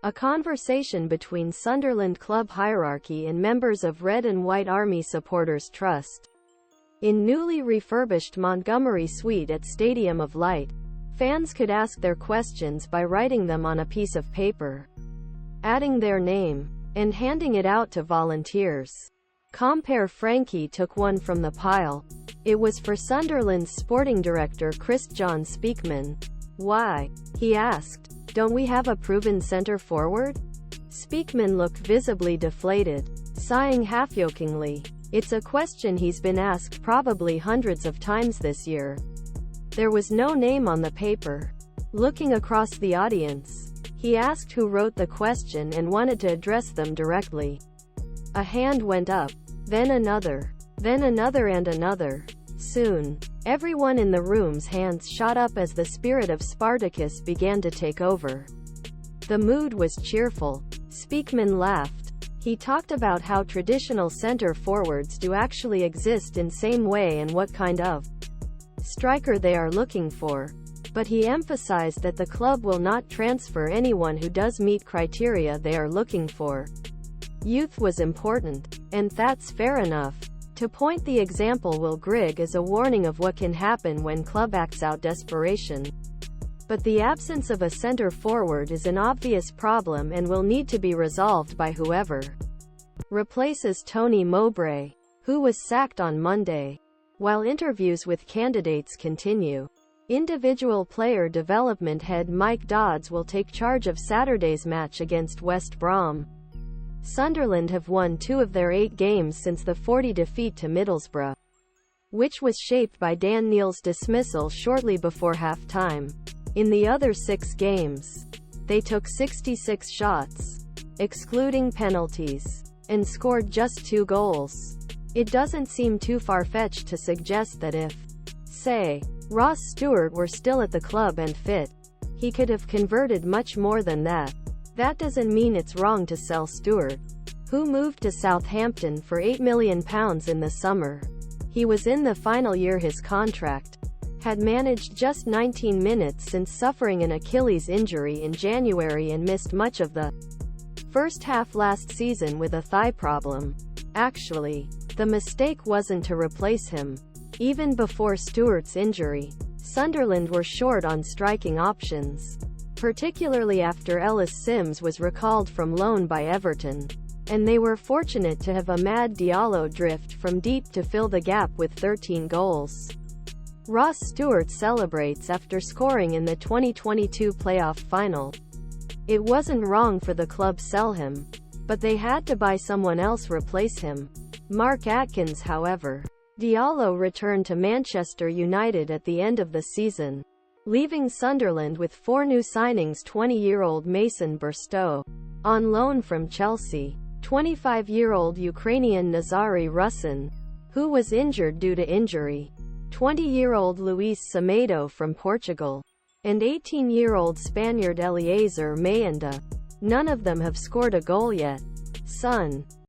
A conversation between Sunderland club hierarchy and members of Red and White Army Supporters Trust. In newly refurbished Montgomery Suite at Stadium of Light, fans could ask their questions by writing them on a piece of paper, adding their name, and handing it out to volunteers. Compere Frankie took one from the pile. It was for Sunderland's sporting director Kristjaan Speakman. "Why?" he asked. "Don't we have a proven centre-forward?" Speakman looked visibly deflated, sighing half-jokingly. "It's a question he's been asked probably hundreds of times this year." There was no name on the paper. Looking across the audience, he asked who wrote the question and wanted to address them directly. A hand went up, then another and another. Soon, everyone in the room's hands shot up as the spirit of Spartacus began to take over. The mood was cheerful. Speakman laughed. He talked about how traditional center forwards do actually exist in same way and what kind of striker they are looking for. But he emphasized that the club will not transfer anyone who does meet criteria they are looking for. Youth was important, and that's fair enough. To point the example Will Grigg is a warning of what can happen when club acts out desperation. But the absence of a center forward is an obvious problem and will need to be resolved by whoever replaces Tony Mowbray, who was sacked on Monday. While interviews with candidates continue, individual player development head Mike Dodds will take charge of Saturday's match against West Brom. Sunderland have won 2 of their 8 games since the 40 defeat to Middlesbrough, which was shaped by Dan Neil's dismissal shortly before half-time. In the other 6 games, they took 66 shots, excluding penalties, and scored just 2 goals. It doesn't seem too far-fetched to suggest that if, say, Ross Stewart were still at the club and fit, he could have converted much more than that. That doesn't mean it's wrong to sell Stewart, who moved to Southampton for £8 million in the summer. He was in the final year his contract, had managed just 19 minutes since suffering an Achilles injury in January and missed much of the first half last season with a thigh problem. Actually, the mistake wasn't to replace him. Even before Stewart's injury, Sunderland were short on striking options, particularly after Ellis Sims was recalled from loan by Everton, and they were fortunate to have Amad Diallo drift from deep to fill the gap with 13 goals. Ross Stewart celebrates after scoring in the 2022 playoff final. It wasn't wrong for the club sell him, but they had to buy someone else replace him. Marc Atkins However. Diallo returned to Manchester United at the end of the season, leaving Sunderland with 4 new signings: 20-year-old Mason Burstow, on loan from Chelsea, 25-year-old Ukrainian Nazariy Rusyn, who was injured due to injury, 20-year-old Luis Semedo from Portugal, and 18-year-old Spaniard Eliezer Mayenda. None of them have scored a goal yet. Sun.